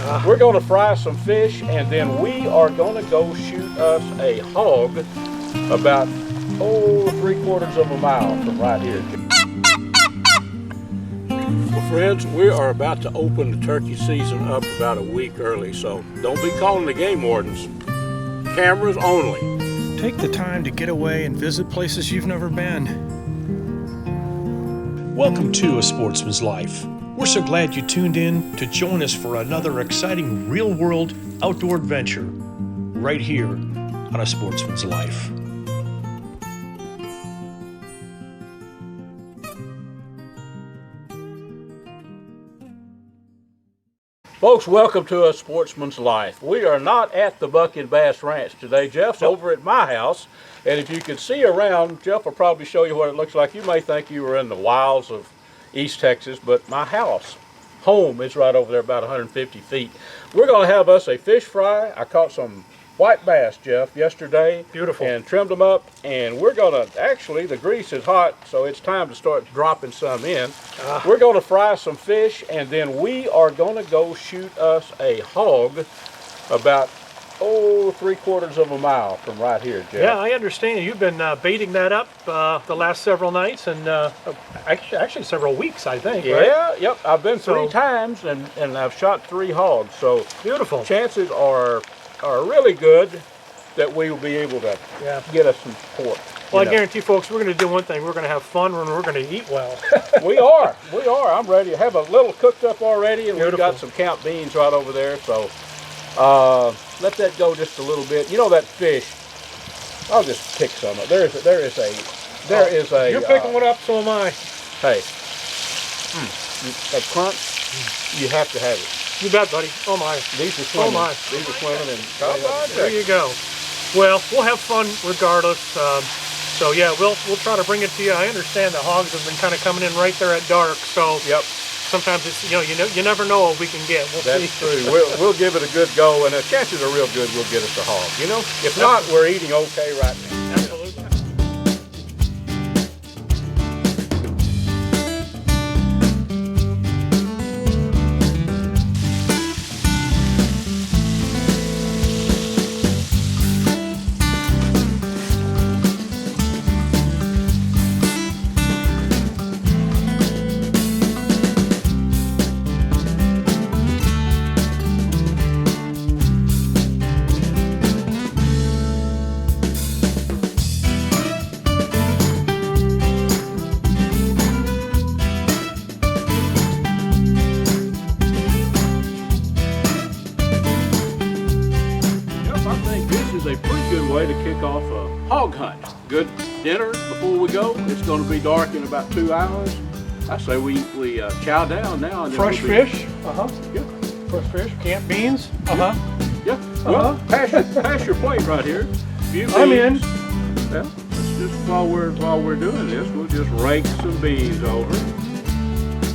We're going to fry some fish, and then we are going to go shoot us a hog about, 3/4 of a mile from right here. Well, friends, we are about to open the turkey season up about a week early, so don't be calling the game wardens. Cameras only. Take the time to get away and visit places you've never been. Welcome to A Sportsman's Life. We're so glad you tuned in to join us for another exciting real-world outdoor adventure right here on A Sportsman's Life. Folks, welcome to A Sportsman's Life. We are not at the Buck and Bass Ranch today. Jeff's over at my house, and if you can see around, Jeff will probably show you what it looks like. You may think you were in the wilds of East Texas, but my house, home, is right over there about 150 feet. We're going to have us a fish fry. I caught some white bass, Jeff, yesterday. Beautiful. And trimmed them up, and we're going to, actually, the grease is hot, so it's time to start dropping some in. We're going to fry some fish, and then we are going to go shoot us a hog about, 3/4 of a mile from right here, Jeff. Yeah, I understand. You've been baiting that up the last several nights and actually several weeks, I think, Yeah, right? Yep. I've been three times, and I've shot 3 hogs, so beautiful. Chances are really good that we will be able to get us some pork. Well, I guarantee, folks, we're going to do one thing. We're going to have fun and we're going to eat well. We are. I'm ready. I have a little cooked up already, and Beautiful. we've got some camp beans right over there. So let that go just a little bit. You know that fish? I'll just pick some up. There is a. You're picking one up, so am I. Hey, that crunch, you have to have it. You bet, buddy. Oh my. These are swimming. Oh my. These are swimming, and There you go. Well, we'll have fun regardless. So yeah, we'll try to bring it to you. I understand the hogs have been kind of coming in right there at dark. So Yep. sometimes it's you never know what we can get. We'll That's see. true. We'll give it a good go, and the chances are real good we'll get us a hog. You know, if not, we're eating okay right now. Absolutely. A pretty good way to kick off a hog hunt. Good dinner before we go. It's going to be dark in about 2 hours. I say we chow down now. And Fresh fish. Yeah. Fresh fish. Camp beans. Yeah. Well, pass your plate right here. I'm in. Well, let's just while we're doing this, we'll just rake some beans over.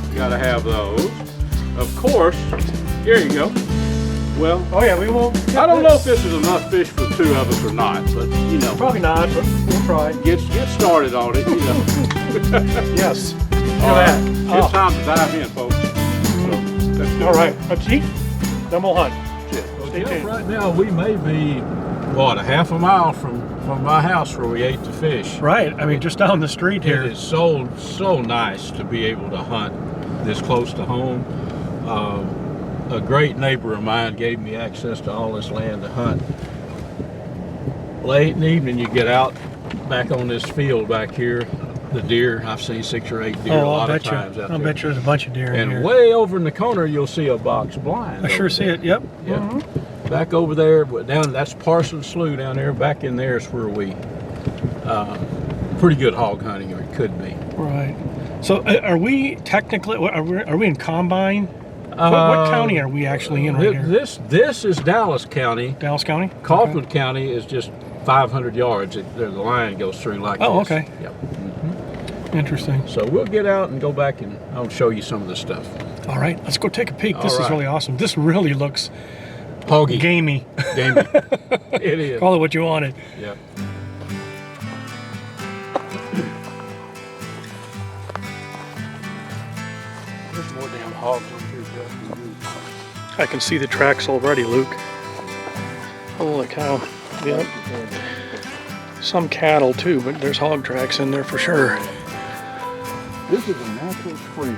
You got to have those. Of course. Here you go. Well, Oh yeah, we will. I don't know if this is enough fish for 2 of us or not, but you know. Probably not, but we'll try. Get started on it, you know. Yes. All right, it's time to dive in, folks. So, let's do All it. right, let's eat. Then we'll hunt. Stay tuned. Right now, we may be, a half a mile from my house where we ate the fish. Right. I mean, just down the street here. It is so nice to be able to hunt this close to home. A great neighbor of mine gave me access to all this land to hunt. Late in the evening, you get out back on this field back here. The deer, I've seen 6 or 8 deer a lot of times out there. I'll bet you there's a bunch of deer in here. And way over in the corner, you'll see a box blind. I sure see it. Yep. Yeah. Mm-hmm. Back over there, but that's Parsons Slough down there. Back in there is where we pretty good hog hunting, or it could be. Right. So are we technically? Are we in Combine? What county are we actually in right here? This is Dallas County. Dallas County? Kaufman County is just 500 yards. The line goes through like this. Oh, okay. Yep. Interesting. So we'll get out and go back and I'll show you some of the stuff. All right, let's go take a peek. This All is right. really awesome. This really looks Hoggy. gamey. Gamey. It is. Call it what you wanted. Yep. There's more damn hogs on here, Jeff. I can see the tracks already, Luke. Holy cow. Yep. Some cattle too, but there's hog tracks in there for sure. This is a natural spring.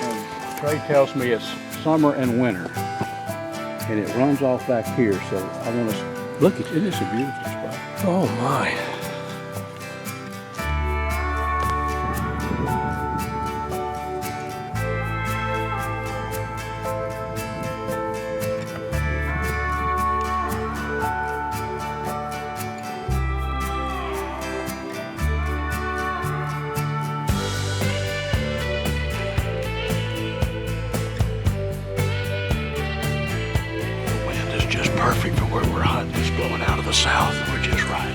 And Trey tells me it's summer and winter. And it runs off back here, so I want to look at it. Isn't this a beautiful spot? Oh my. Just perfect for where we're hunting. It's blowing out of the south. We're just right.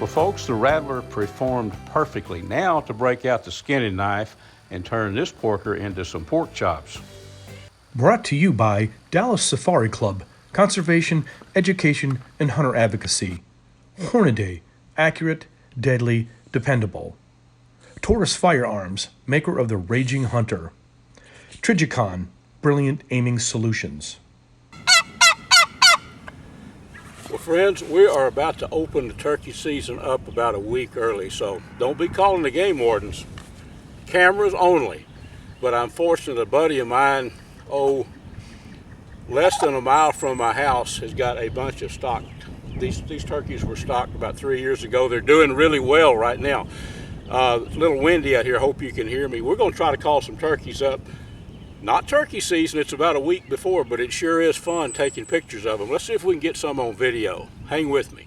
Well, folks, the Rattler performed perfectly. Now to break out the skinning knife and turn this porker into some pork chops. Brought to you by Dallas Safari Club, Conservation, Education, and Hunter Advocacy. Hornaday, accurate, deadly, dependable. Taurus Firearms, maker of the Raging Hunter. Trigicon, brilliant aiming solutions. Well, friends, we are about to open the turkey season up about a week early, so don't be calling the game wardens. Cameras only. But I'm fortunate a buddy of mine, less than a mile from my house, has got a bunch of stocked. These turkeys were stocked about 3 years ago. They're doing really well right now. It's a little windy out here. Hope you can hear me. We're going to try to call some turkeys up. Not turkey season, it's about a week before, but it sure is fun taking pictures of them. Let's see if we can get some on video. Hang with me.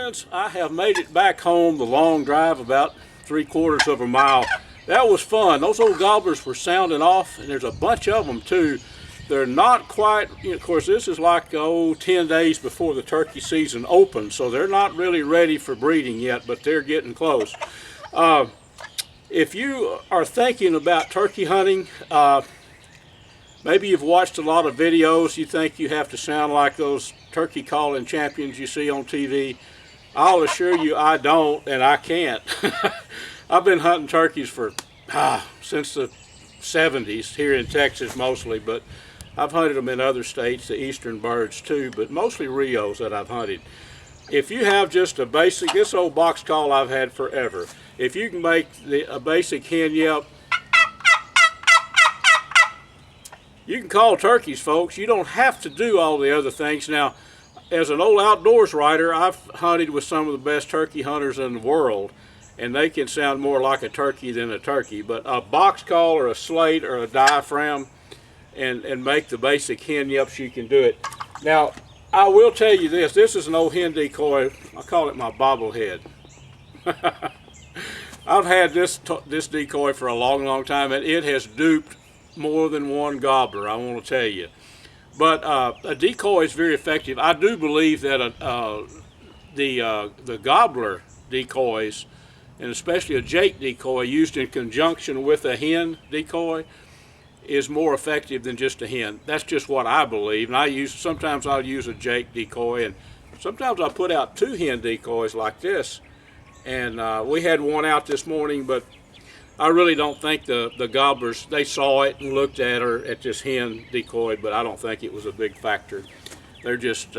friends, I have made it back home, the long drive, about 3/4 of a mile. That was fun. Those old gobblers were sounding off, and there's a bunch of them too. They're not quite, of course, this is like 10 days before the turkey season opens, so they're not really ready for breeding yet, but they're getting close. If you are thinking about turkey hunting, maybe you've watched a lot of videos, you think you have to sound like those turkey calling champions you see on TV. I'll assure you I don't, and I can't. I've been hunting turkeys for since the 70s, here in Texas mostly, but I've hunted them in other states, the eastern birds too, but mostly Rios that I've hunted. If you have just a basic, this old box call I've had forever, if you can make a basic hen yelp, you can call turkeys, folks. You don't have to do all the other things. Now, as an old outdoors writer, I've hunted with some of the best turkey hunters in the world, and they can sound more like a turkey than a turkey. But a box call or a slate or a diaphragm and make the basic hen yelps, you can do it. Now, I will tell you this. This is an old hen decoy. I call it my bobblehead. I've had this decoy for a long, long time, and it has duped more than one gobbler, I want to tell you. But a decoy is very effective. I do believe that the gobbler decoys, and especially a jake decoy used in conjunction with a hen decoy, is more effective than just a hen. That's just what I believe. And sometimes I'll use a jake decoy, and sometimes I'll put out 2 hen decoys like this. And we had one out this morning, but I really don't think the gobblers, they saw it and looked at her at this hen decoy, but I don't think it was a big factor. They're just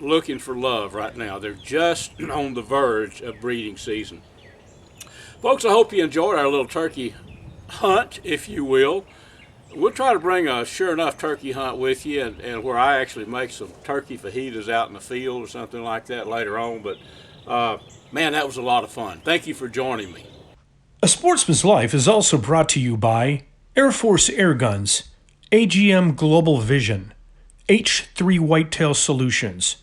looking for love right now. They're just on the verge of breeding season. Folks, I hope you enjoyed our little turkey hunt, if you will. We'll try to bring a sure enough turkey hunt with you, and where I actually make some turkey fajitas out in the field or something like that later on. But man, that was a lot of fun. Thank you for joining me. A Sportsman's Life is also brought to you by Air Force Air Guns, AGM Global Vision, H3 Whitetail Solutions,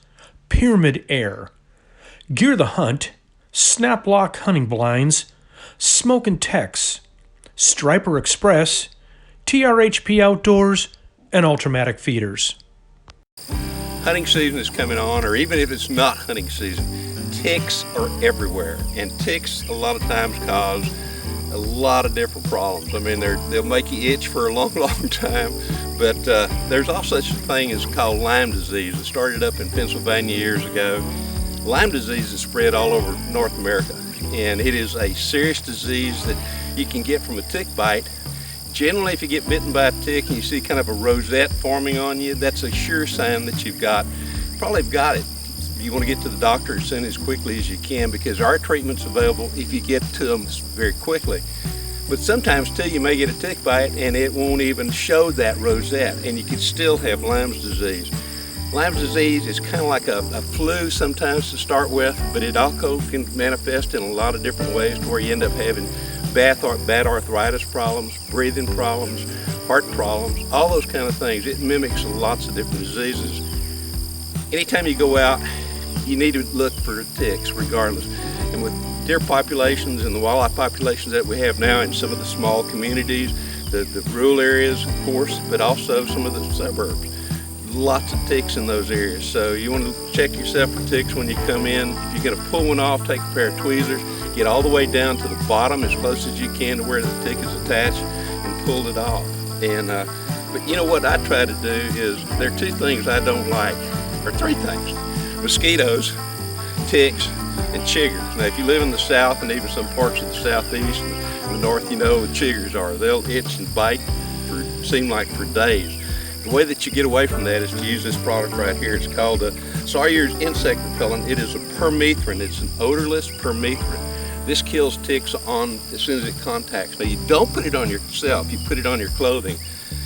Pyramid Air, Gear the Hunt, Snaplock Hunting Blinds, Smoke and Tex, Striper Express, TRHP Outdoors, and Ultramatic Feeders. Hunting season is coming on, or even if it's not hunting season, ticks are everywhere, and ticks a lot of times cause a lot of different problems. I mean, they'll make you itch for a long, long time, but there's also such a thing as called Lyme disease. It started up in Pennsylvania years ago. Lyme disease is spread all over North America, and it is a serious disease that you can get from a tick bite. Generally, if you get bitten by a tick and you see kind of a rosette forming on you, that's a sure sign that you've probably got it. You want to get to the doctor as soon as quickly as you can, because our treatment's available if you get to them very quickly. But sometimes too, you may get a tick bite and it won't even show that rosette, and you could still have Lyme's disease. Lyme's disease is kind of like a flu sometimes to start with, but it also can manifest in a lot of different ways to where you end up having bad arthritis problems, breathing problems, heart problems, all those kind of things. It mimics lots of different diseases. Anytime you go out, you need to look for ticks regardless. And with deer populations and the wildlife populations that we have now in some of the small communities, the rural areas, of course, but also some of the suburbs, lots of ticks in those areas. So you want to check yourself for ticks when you come in. If you're going to pull one off, take a pair of tweezers, get all the way down to the bottom as close as you can to where the tick is attached, and pull it off. And but you know what I try to do is, there are 2 things I don't like, or 3 things: mosquitoes, ticks, and chiggers. Now, if you live in the south and even some parts of the southeast and the north, you know what chiggers are. They'll itch and bite seem like for days. The way that you get away from that is to use this product right here. It's called a Sawyer's Insect Repellent. It is a permethrin. It's an odorless permethrin. This kills ticks as soon as it contacts. Now, you don't put it on yourself, you put it on your clothing.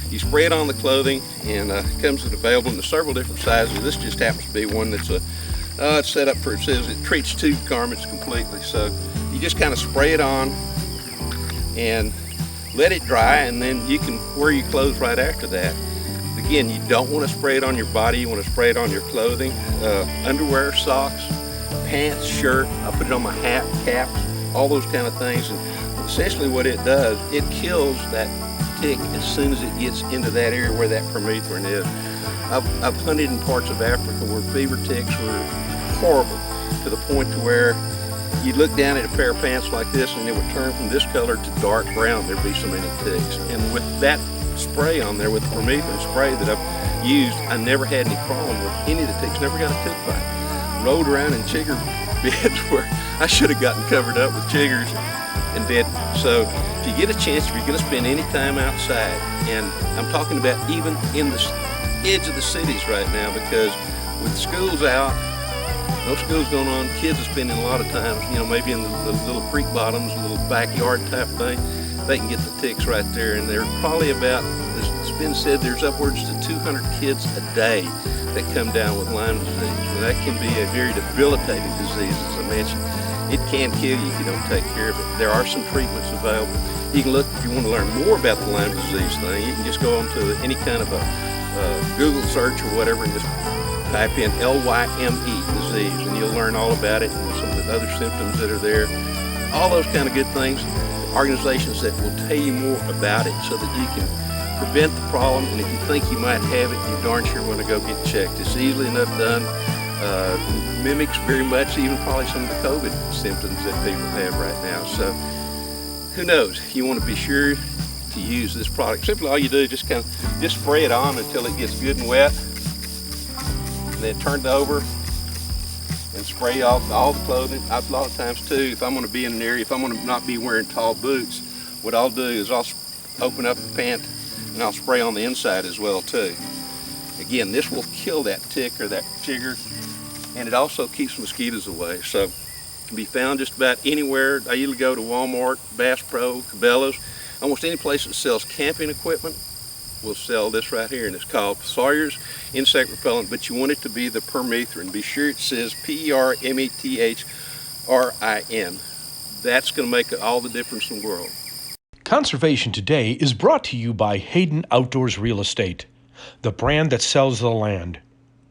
You spray it on the clothing, and it comes available in several different sizes. This just happens to be one that's it's set up for, it says it treats 2 garments completely. So you just kind of spray it on and let it dry, and then you can wear your clothes right after that. Again, you don't want to spray it on your body, you want to spray it on your clothing, underwear, socks, pants, shirt. I put it on my hat, caps, all those kind of things. And essentially what it does, it kills that tick as soon as it gets into that area where that permethrin is. I've hunted in parts of Africa where fever ticks were horrible, to the point to where you'd look down at a pair of pants like this and it would turn from this color to dark brown. There'd be so many ticks. And with that spray on there, with the permethrin spray that I've used, I never had any problem with any of the ticks. Never got a tick bite. Rode around in chigger beds where I should have gotten covered up with chiggers and did. So if you get a chance, if you're going to spend any time outside, and I'm talking about even in the edge of the cities right now, because with schools out, no school's going on, kids are spending a lot of time, maybe in the little creek bottoms, a little backyard type thing, they can get the ticks right there. And they're probably about, it's been said, there's upwards to 200 kids a day that come down with Lyme disease. And that can be a very debilitating disease, as I mentioned. It can kill you if you don't take care of it. There are some treatments available. You can look, if you want to learn more about the Lyme disease thing, you can just go onto any kind of a Google search or whatever and just type in Lyme disease, and you'll learn all about it and some of the other symptoms that are there. All those kind of good things. Organizations that will tell you more about it so that you can prevent the problem, and if you think you might have it, you darn sure want to go get checked. It's easily enough done. Mimics very much even probably some of the COVID symptoms that people have right now. So who knows? You want to be sure to use this product. Simply all you do is just spray it on until it gets good and wet, and then turn it over and spray off all the clothing. A lot of times too, if I'm going to be in an area, if I'm going to not be wearing tall boots, what I'll do is I'll open up the pant and I'll spray on the inside as well too. Again, this will kill that tick or that chigger, and it also keeps mosquitoes away. So it can be found just about anywhere. I usually go to Walmart, Bass Pro, Cabela's, almost any place that sells camping equipment will sell this right here, and it's called Sawyer's Insect Repellent, but you want it to be the permethrin. Be sure it says Permethrin. That's going to make all the difference in the world. Conservation Today is brought to you by Hayden Outdoors Real Estate, the brand that sells the land.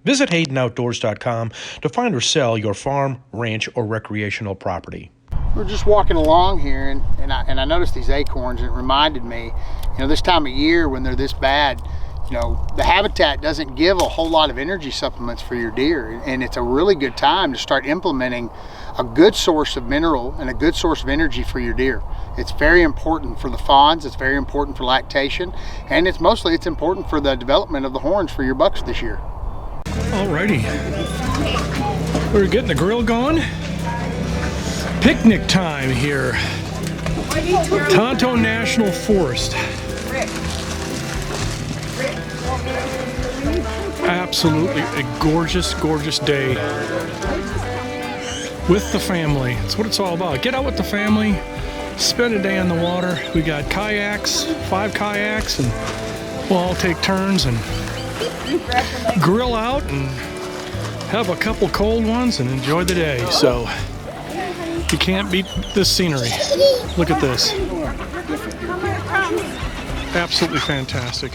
Visit HaydenOutdoors.com to find or sell your farm, ranch, or recreational property. We're just walking along here, and I noticed these acorns, and it reminded me, this time of year when they're this bad, the habitat doesn't give a whole lot of energy supplements for your deer, and it's a really good time to start implementing a good source of mineral and a good source of energy for your deer. It's very important for the fawns, it's very important for lactation, and it's important for the development of the horns for your bucks this year. Alrighty, we're getting the grill going. Picnic time here. Tonto National Forest. Absolutely a gorgeous, gorgeous day with the family. That's what it's all about. Get out with the family, spend a day on the water. We got kayaks, 5 kayaks, and we'll all take turns and grill out and have a couple cold ones and enjoy the day. So you can't beat this scenery. Look at this. Absolutely fantastic.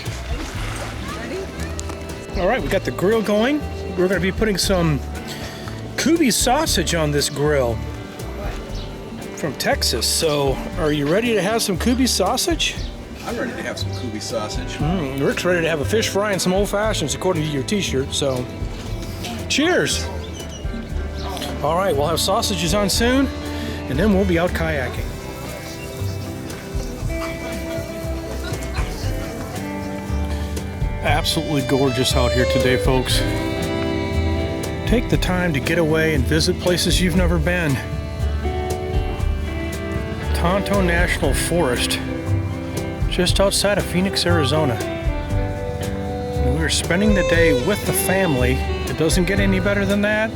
All right, we got the grill going. We're going to be putting some Kubi sausage on this grill from Texas. So are you ready to have some Kubi sausage? I'm ready to have some Kubi sausage. Rick's ready to have a fish fry and some old fashions according to your t-shirt. So cheers. All right, we'll have sausages on soon, and then we'll be out kayaking. Absolutely gorgeous out here today, folks. Take the time to get away and visit places you've never been. Tonto National Forest, just outside of Phoenix, Arizona. And we're spending the day with the family. It doesn't get any better than that.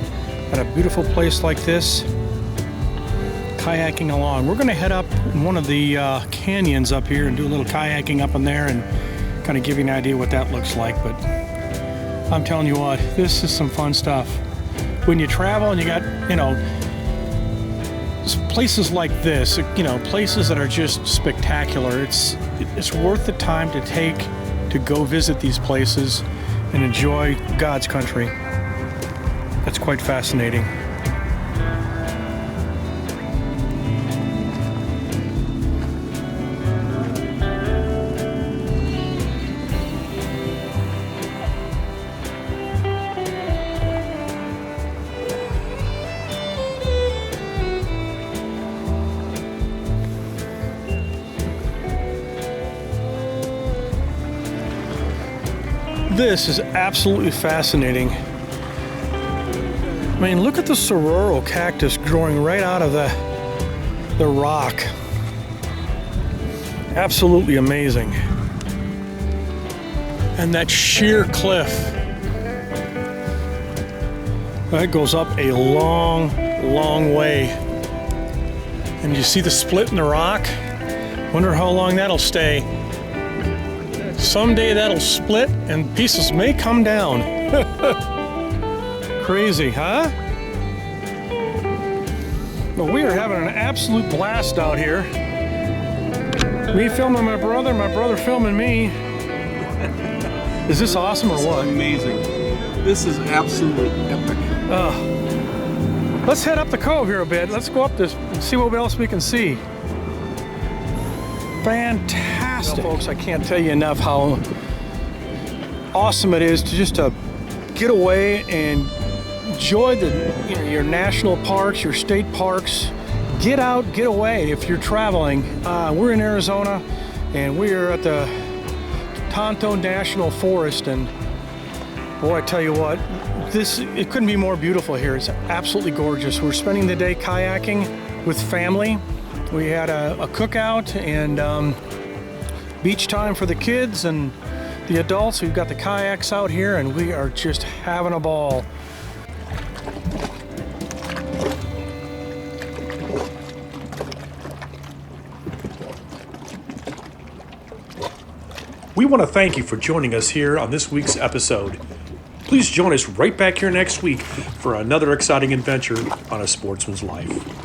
At a beautiful place like this, kayaking along. We're going to head up in one of the canyons up here and do a little kayaking up in there and kind of give you an idea what that looks like. But I'm telling you what, this is some fun stuff. When you travel and you got, places like this, places that are just spectacular, it's worth the time to take to go visit these places and enjoy God's country. That's quite fascinating. This is absolutely fascinating. I mean, look at the saguaro cactus growing right out of the rock. Absolutely amazing. And that sheer cliff. That goes up a long, long way. And you see the split in the rock? Wonder how long that'll stay. Someday that'll split and pieces may come down. Crazy, huh? Well, we are having an absolute blast out here. Me filming my brother filming me. Is this awesome or what? Amazing. This is absolutely epic. Let's head up the cove here a bit. Let's go up this and see what else we can see. Fantastic. Well, folks, I can't tell you enough how awesome it is to just get away and enjoy your national parks, your state parks. Get out, get away if you're traveling. We're in Arizona and we are at the Tonto National Forest, and boy, I tell you what, it couldn't be more beautiful here. It's absolutely gorgeous. We're spending the day kayaking with family. We had a cookout and beach time for the kids and the adults. We've got the kayaks out here and we are just having a ball. We want to thank you for joining us here on this week's episode. Please join us right back here next week for another exciting adventure on A Sportsman's Life.